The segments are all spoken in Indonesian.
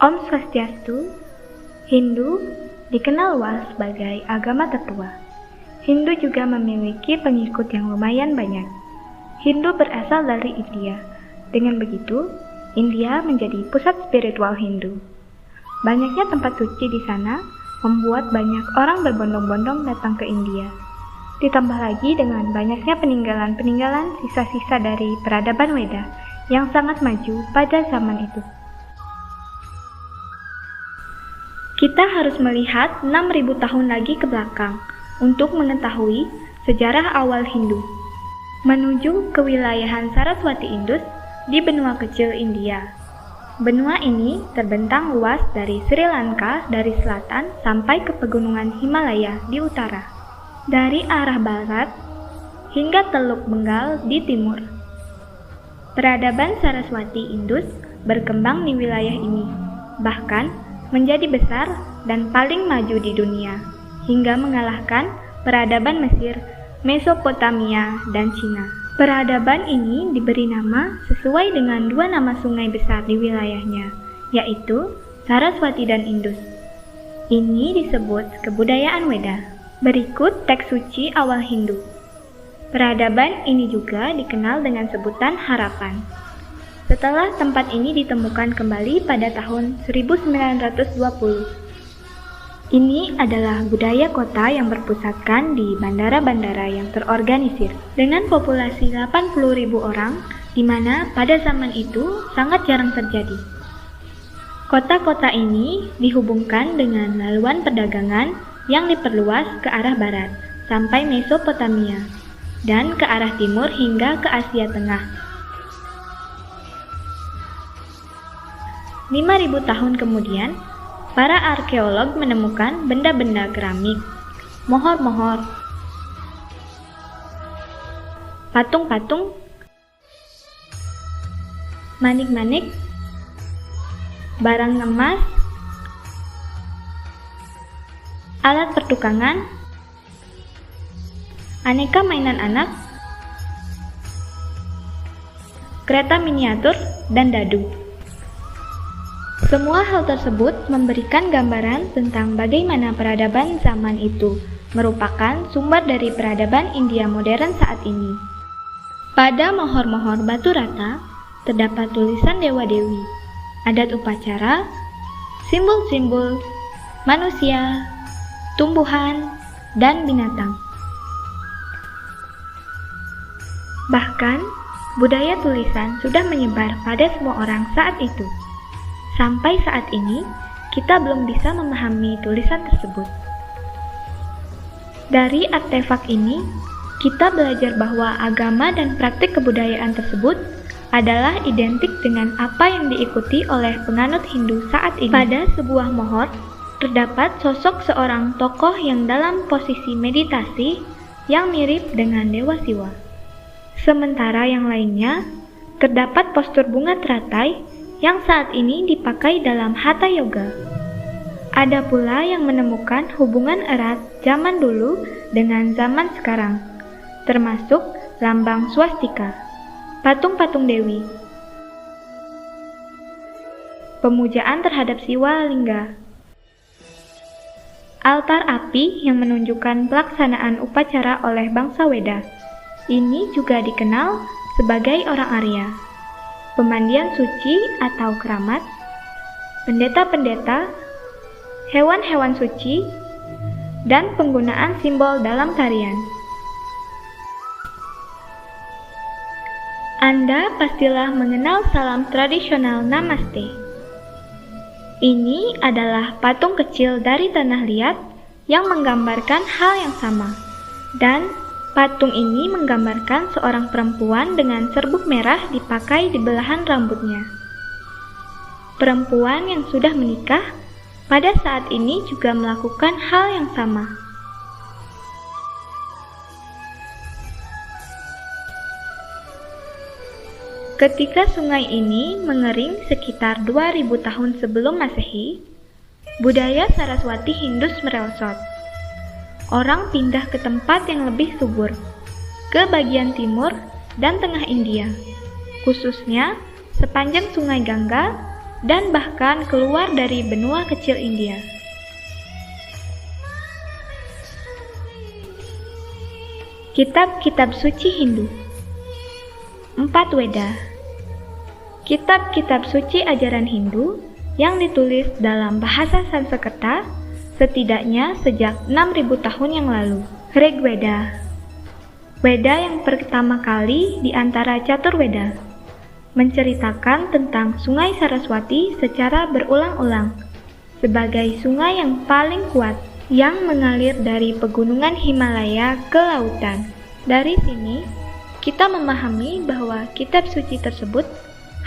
Om Swastiastu. Hindu dikenal luas sebagai agama tertua. Hindu juga memiliki pengikut yang lumayan banyak. Hindu berasal dari India. Dengan begitu, India menjadi pusat spiritual Hindu. Banyaknya tempat suci di sana membuat banyak orang berbondong-bondong datang ke India. Ditambah lagi dengan banyaknya peninggalan-peninggalan sisa-sisa dari peradaban Weda yang sangat maju pada zaman itu. Kita harus melihat 6.000 tahun lagi ke belakang untuk mengetahui sejarah awal Hindu. Menuju ke wilayahan Saraswati Indus di benua kecil India. Benua ini terbentang luas dari Sri Lanka dari selatan sampai ke pegunungan Himalaya di utara. Dari arah barat hingga Teluk Bengal di timur. Peradaban Saraswati Indus berkembang di wilayah ini, bahkan menjadi besar dan paling maju di dunia, hingga mengalahkan peradaban Mesir, Mesopotamia, dan Cina. Peradaban ini diberi nama sesuai dengan dua nama sungai besar di wilayahnya, yaitu Saraswati dan Indus. Ini disebut kebudayaan Weda. Berikut teks suci awal Hindu. Peradaban ini juga dikenal dengan sebutan Harapan. Setelah tempat ini ditemukan kembali pada tahun 1920. Ini adalah budaya kota yang berpusatkan di bandara-bandara yang terorganisir dengan populasi 80.000 orang, di mana pada zaman itu sangat jarang terjadi. Kota-kota ini dihubungkan dengan laluan perdagangan yang diperluas ke arah barat sampai Mesopotamia dan ke arah timur hingga ke Asia Tengah. 5.000 tahun kemudian, para arkeolog menemukan benda-benda keramik, mohor-mohor, patung-patung, manik-manik, barang emas, alat pertukangan, aneka mainan anak, kereta miniatur, dan dadu. Semua hal tersebut memberikan gambaran tentang bagaimana peradaban zaman itu merupakan sumber dari peradaban India modern saat ini. Pada mohor-mohor batu rata, terdapat tulisan dewa-dewi, adat upacara, simbol-simbol, manusia, tumbuhan, dan binatang. Bahkan, budaya tulisan sudah menyebar pada semua orang saat itu. Sampai saat ini, kita belum bisa memahami tulisan tersebut. Dari artefak ini, kita belajar bahwa agama dan praktik kebudayaan tersebut adalah identik dengan apa yang diikuti oleh penganut Hindu saat ini. Pada sebuah mohor, terdapat sosok seorang tokoh yang dalam posisi meditasi yang mirip dengan Dewa Siwa. Sementara yang lainnya, terdapat postur bunga teratai yang saat ini dipakai dalam Hatha Yoga. Ada pula yang menemukan hubungan erat zaman dulu dengan zaman sekarang, termasuk lambang swastika, patung-patung dewi, pemujaan terhadap Siwa Lingga, altar api yang menunjukkan pelaksanaan upacara oleh bangsa Weda. Ini juga dikenal sebagai orang Arya. Pemandian suci atau keramat, pendeta-pendeta, hewan-hewan suci, dan penggunaan simbol dalam tarian. Anda pastilah mengenal salam tradisional Namaste. Ini adalah patung kecil dari tanah liat yang menggambarkan hal yang sama, dan patung ini menggambarkan seorang perempuan dengan serbuk merah dipakai di belahan rambutnya. Perempuan yang sudah menikah pada saat ini juga melakukan hal yang sama. Ketika sungai ini mengering sekitar 2000 tahun sebelum Masehi, budaya Saraswati Indus merosot. Orang pindah ke tempat yang lebih subur, ke bagian timur dan tengah India, khususnya sepanjang Sungai Gangga dan bahkan keluar dari benua kecil India. Kitab-kitab suci Hindu. 4 Weda. Kitab-kitab suci ajaran Hindu yang ditulis dalam bahasa Sanskerta setidaknya sejak 6.000 tahun yang lalu. Rig Veda. Weda yang pertama kali di antara Catur Weda, menceritakan tentang Sungai Saraswati secara berulang-ulang sebagai sungai yang paling kuat yang mengalir dari pegunungan Himalaya ke lautan. Dari sini, kita memahami bahwa kitab suci tersebut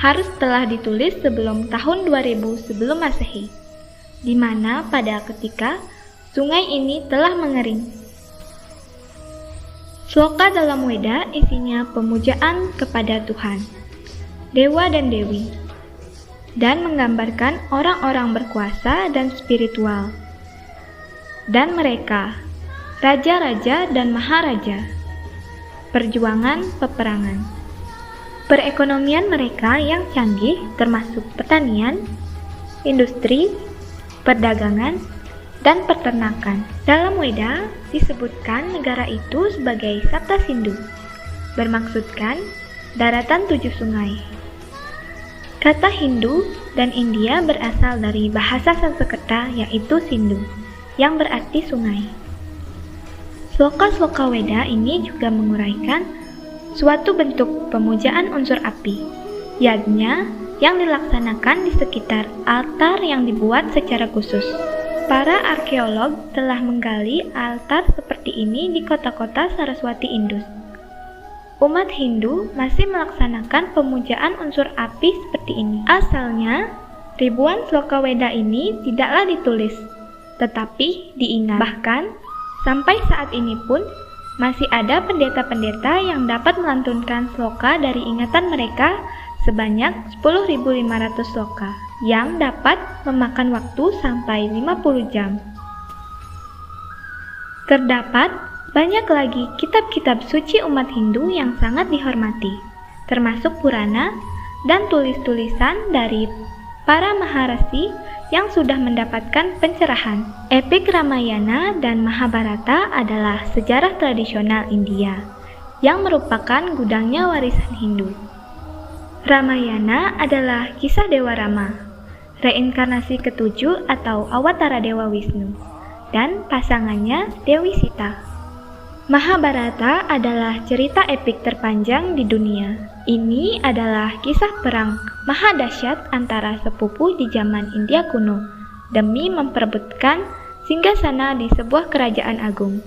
harus telah ditulis sebelum tahun 2000 sebelum Masehi, di mana pada ketika sungai ini telah mengering. Sloka dalam Weda isinya pemujaan kepada Tuhan, dewa dan dewi, dan menggambarkan orang-orang berkuasa dan spiritual, dan mereka, raja-raja dan maharaja, perjuangan peperangan, perekonomian mereka yang canggih termasuk pertanian, industri, perdagangan, dan peternakan. Dalam Weda disebutkan negara itu sebagai Sapta Sindhu, bermaksudkan daratan 7 sungai. Kata Hindu dan India berasal dari bahasa Sanskerta yaitu Sindhu, yang berarti sungai. Sloka-sloka Weda ini juga menguraikan suatu bentuk pemujaan unsur api, yajna yang dilaksanakan di sekitar altar yang dibuat secara khusus. Para arkeolog telah menggali altar seperti ini di kota-kota Saraswati Indus. Umat Hindu masih melaksanakan pemujaan unsur api seperti ini. Asalnya, ribuan sloka Weda ini tidaklah ditulis, tetapi diingat. Bahkan, sampai saat ini pun, masih ada pendeta-pendeta yang dapat melantunkan sloka dari ingatan mereka sebanyak 10.500 sloka, yang dapat memakan waktu sampai 50 jam. Terdapat banyak lagi kitab-kitab suci umat Hindu yang sangat dihormati, termasuk Purana dan tulis-tulisan dari para Maharasi yang sudah mendapatkan pencerahan. Epik Ramayana dan Mahabharata adalah sejarah tradisional India yang merupakan gudangnya warisan Hindu. Ramayana adalah kisah Dewa Rama, reinkarnasi ketujuh atau awatara Dewa Wisnu, dan pasangannya Dewi Sita. Mahabharata adalah cerita epik terpanjang di dunia. Ini adalah kisah perang mahadahsyat antara sepupu di zaman India kuno demi memperebutkan singgasana di sebuah kerajaan agung.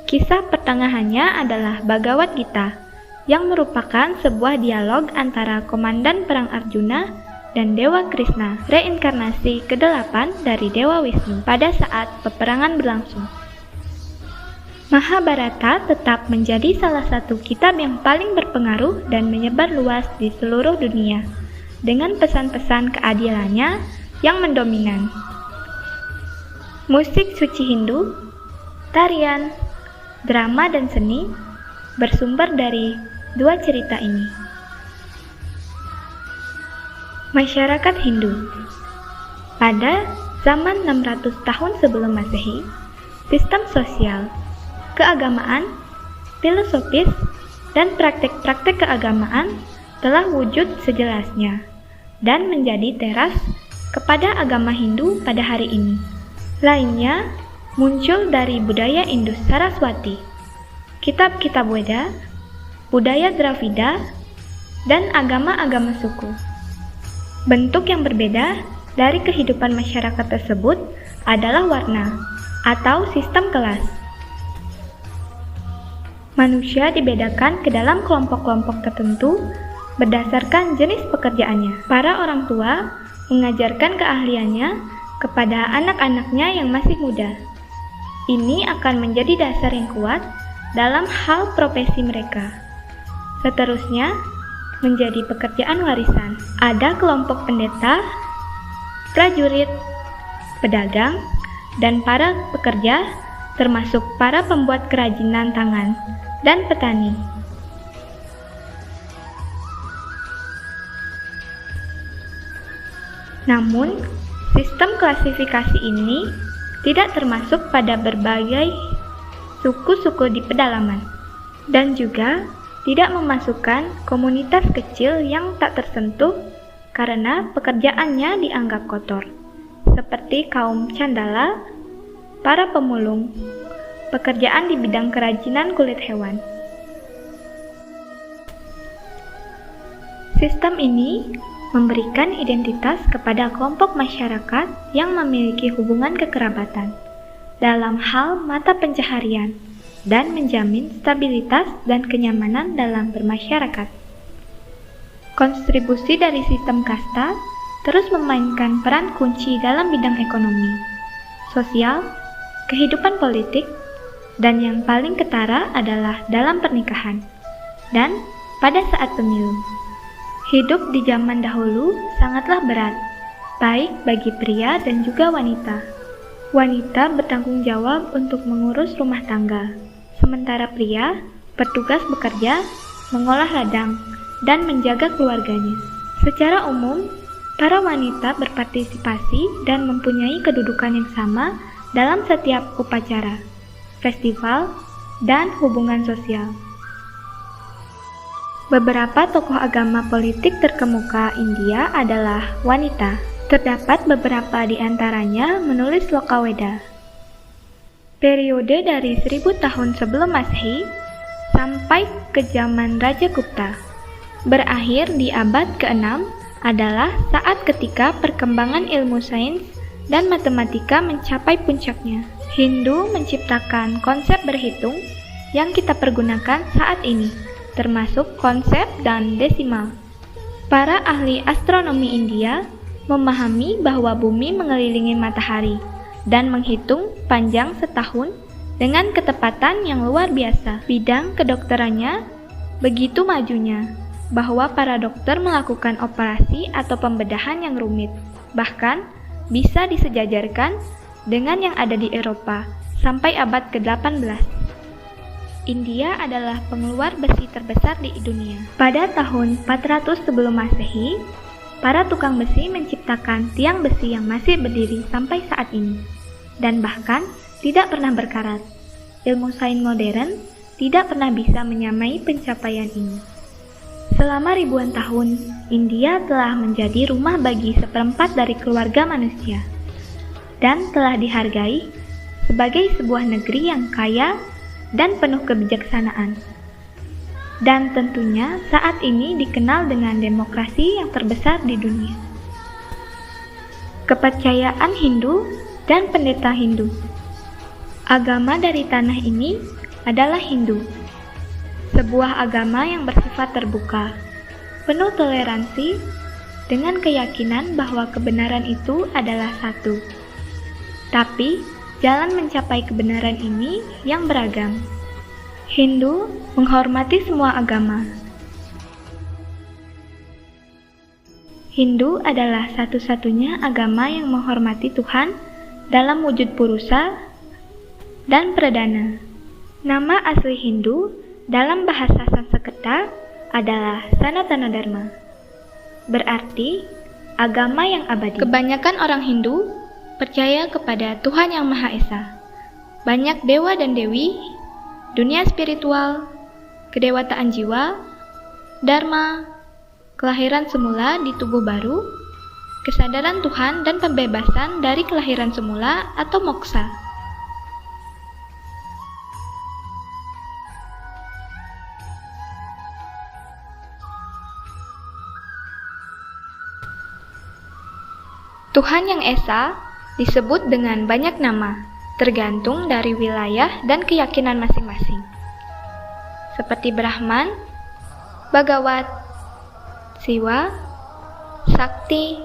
Kisah pertengahannya adalah Bhagavad Gita, yang merupakan sebuah dialog antara komandan perang Arjuna dan Dewa Krishna, reinkarnasi ke-8 dari Dewa Wisnu pada saat peperangan berlangsung. Mahabharata tetap menjadi salah satu kitab yang paling berpengaruh dan menyebar luas di seluruh dunia, dengan pesan-pesan keadilannya yang mendominan. Musik suci Hindu, tarian, drama, dan seni bersumber dari dua cerita ini. Masyarakat Hindu. Pada zaman 600 tahun sebelum Masehi, sistem sosial, keagamaan, filosofis, dan praktek-praktek keagamaan telah wujud sejelasnya dan menjadi teras kepada agama Hindu pada hari ini. Lainnya muncul dari budaya Indus Saraswati, kitab-kitab Weda, budaya Dravida, dan agama-agama suku. Bentuk yang berbeda dari kehidupan masyarakat tersebut adalah warna atau sistem kelas. Manusia dibedakan ke dalam kelompok-kelompok tertentu berdasarkan jenis pekerjaannya. Para orang tua mengajarkan keahliannya kepada anak-anaknya yang masih muda. Ini akan menjadi dasar yang kuat dalam hal profesi mereka. Seterusnya, menjadi pekerjaan warisan. Ada kelompok pendeta, prajurit, pedagang, dan para pekerja, termasuk para pembuat kerajinan tangan dan petani. Namun, sistem klasifikasi ini tidak termasuk pada berbagai suku-suku di pedalaman, dan juga tidak memasukkan komunitas kecil yang tak tersentuh karena pekerjaannya dianggap kotor, seperti kaum Candala, para pemulung, pekerjaan di bidang kerajinan kulit hewan. Sistem ini memberikan identitas kepada kelompok masyarakat yang memiliki hubungan kekerabatan dalam hal mata pencaharian dan menjamin stabilitas dan kenyamanan dalam bermasyarakat. Kontribusi dari sistem kasta terus memainkan peran kunci dalam bidang ekonomi, sosial, kehidupan politik, dan yang paling ketara adalah dalam pernikahan dan pada saat pemilu. Hidup di zaman dahulu sangatlah berat, baik bagi pria dan juga wanita. Wanita bertanggung jawab untuk mengurus rumah tangga, sementara pria bertugas bekerja, mengolah ladang, dan menjaga keluarganya. Secara umum, para wanita berpartisipasi dan mempunyai kedudukan yang sama dalam setiap upacara, festival, dan hubungan sosial. Beberapa tokoh agama politik terkemuka India adalah wanita. Terdapat beberapa di antaranya menulis Loka Weda. Periode dari 1000 tahun sebelum Masehi sampai ke zaman Raja Gupta, berakhir di abad ke-6 adalah saat ketika perkembangan ilmu sains dan matematika mencapai puncaknya. Hindu menciptakan konsep berhitung yang kita pergunakan saat ini, termasuk konsep dan desimal. Para ahli astronomi India memahami bahwa bumi mengelilingi matahari dan menghitung panjang setahun dengan ketepatan yang luar biasa. Bidang kedokterannya begitu majunya bahwa para dokter melakukan operasi atau pembedahan yang rumit, bahkan bisa disejajarkan dengan yang ada di Eropa sampai abad ke-18. India adalah pengeluar besi terbesar di dunia. Pada tahun 400 sebelum Masehi, para tukang besi menciptakan tiang besi yang masih berdiri sampai saat ini, dan bahkan tidak pernah berkarat. Ilmu sains modern tidak pernah bisa menyamai pencapaian ini. Selama ribuan tahun, India telah menjadi rumah bagi seperempat dari keluarga manusia, dan telah dihargai sebagai sebuah negeri yang kaya dan penuh kebijaksanaan. Dan tentunya saat ini dikenal dengan demokrasi yang terbesar di dunia. Kepercayaan Hindu dan pendeta Hindu. Agama dari tanah ini adalah Hindu, sebuah agama yang bersifat terbuka, penuh toleransi, dengan keyakinan bahwa kebenaran itu adalah satu. Tapi, jalan mencapai kebenaran ini yang beragam. Hindu menghormati semua agama. Hindu adalah satu-satunya agama yang menghormati Tuhan dalam wujud Purusa dan Pradana. Nama asli Hindu dalam bahasa Sanskerta adalah Sanatana Dharma, berarti agama yang abadi. Kebanyakan orang Hindu percaya kepada Tuhan Yang Maha Esa. Banyak dewa dan dewi, dunia spiritual, kedewataan jiwa, dharma, kelahiran semula di tubuh baru, kesadaran Tuhan dan pembebasan dari kelahiran semula atau moksa. Tuhan Yang Esa disebut dengan banyak nama, tergantung dari wilayah dan keyakinan masing-masing. Seperti Brahman, Bhagavat, Siwa, Sakti,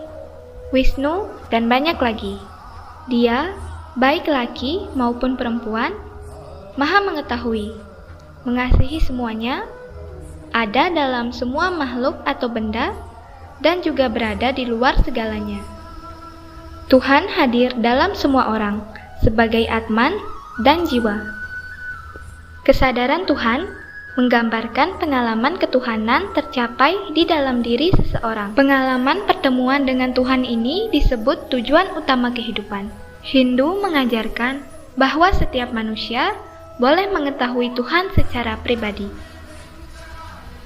Wisnu, dan banyak lagi. Dia, baik laki maupun perempuan, Maha mengetahui, mengasihi semuanya, ada dalam semua makhluk atau benda, dan juga berada di luar segalanya. Tuhan hadir dalam semua orang sebagai Atman dan jiwa. Kesadaran Tuhan menggambarkan pengalaman ketuhanan tercapai di dalam diri seseorang. Pengalaman pertemuan dengan Tuhan ini disebut tujuan utama kehidupan. Hindu mengajarkan bahwa setiap manusia boleh mengetahui Tuhan secara pribadi.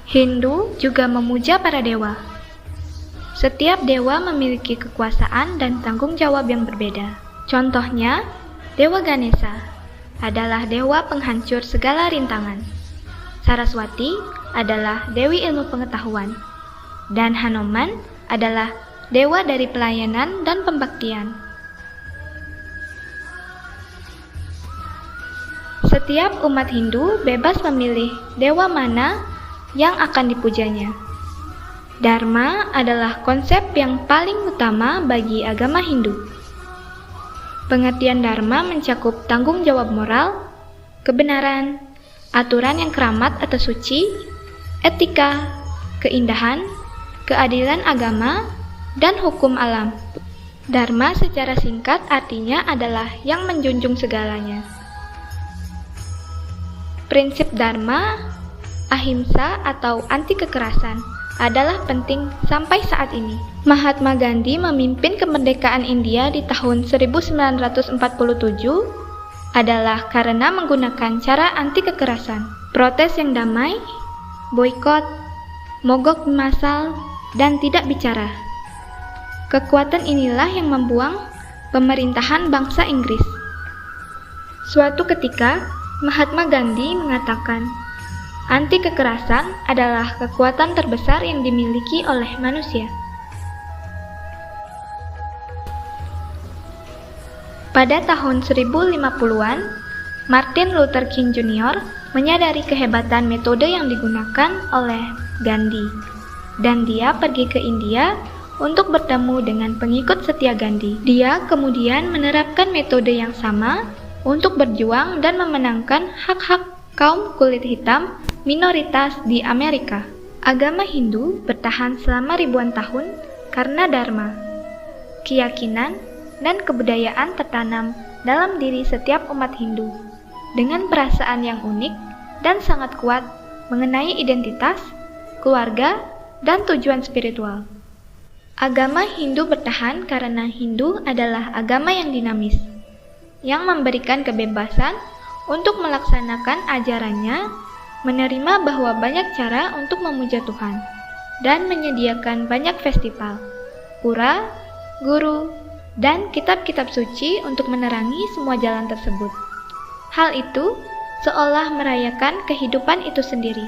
Hindu juga memuja para dewa. Setiap dewa memiliki kekuasaan dan tanggung jawab yang berbeda. Contohnya, Dewa Ganesha adalah dewa penghancur segala rintangan. Saraswati adalah dewi ilmu pengetahuan, dan Hanuman adalah dewa dari pelayanan dan pembaktian. Setiap umat Hindu bebas memilih dewa mana yang akan dipujanya. Dharma adalah konsep yang paling utama bagi agama Hindu. Pengertian Dharma mencakup tanggung jawab moral, kebenaran, aturan yang keramat atau suci, etika, keindahan, keadilan agama, dan hukum alam. Dharma secara singkat artinya adalah yang menjunjung segalanya. Prinsip Dharma, ahimsa atau anti kekerasan, adalah penting sampai saat ini. Mahatma Gandhi memimpin kemerdekaan India di tahun 1947 adalah karena menggunakan cara anti kekerasan, protes yang damai, boikot, mogok massal, dan tidak bicara. Kekuatan inilah yang membuang pemerintahan bangsa Inggris. Suatu ketika, Mahatma Gandhi mengatakan, anti kekerasan adalah kekuatan terbesar yang dimiliki oleh manusia. Pada tahun 1050-an, Martin Luther King Jr. menyadari kehebatan metode yang digunakan oleh Gandhi, dan dia pergi ke India untuk bertemu dengan pengikut setia Gandhi. Dia kemudian menerapkan metode yang sama untuk berjuang dan memenangkan hak-hak kaum kulit hitam minoritas di Amerika. Agama Hindu bertahan selama ribuan tahun karena Dharma, keyakinan, dan kebudayaan tertanam dalam diri setiap umat Hindu dengan perasaan yang unik dan sangat kuat mengenai identitas, keluarga, dan tujuan spiritual. Agama Hindu bertahan karena Hindu adalah agama yang dinamis, yang memberikan kebebasan untuk melaksanakan ajarannya, menerima bahwa banyak cara untuk memuja Tuhan, dan menyediakan banyak festival, pura, guru, dan kitab-kitab suci untuk menerangi semua jalan tersebut. Hal itu seolah merayakan kehidupan itu sendiri.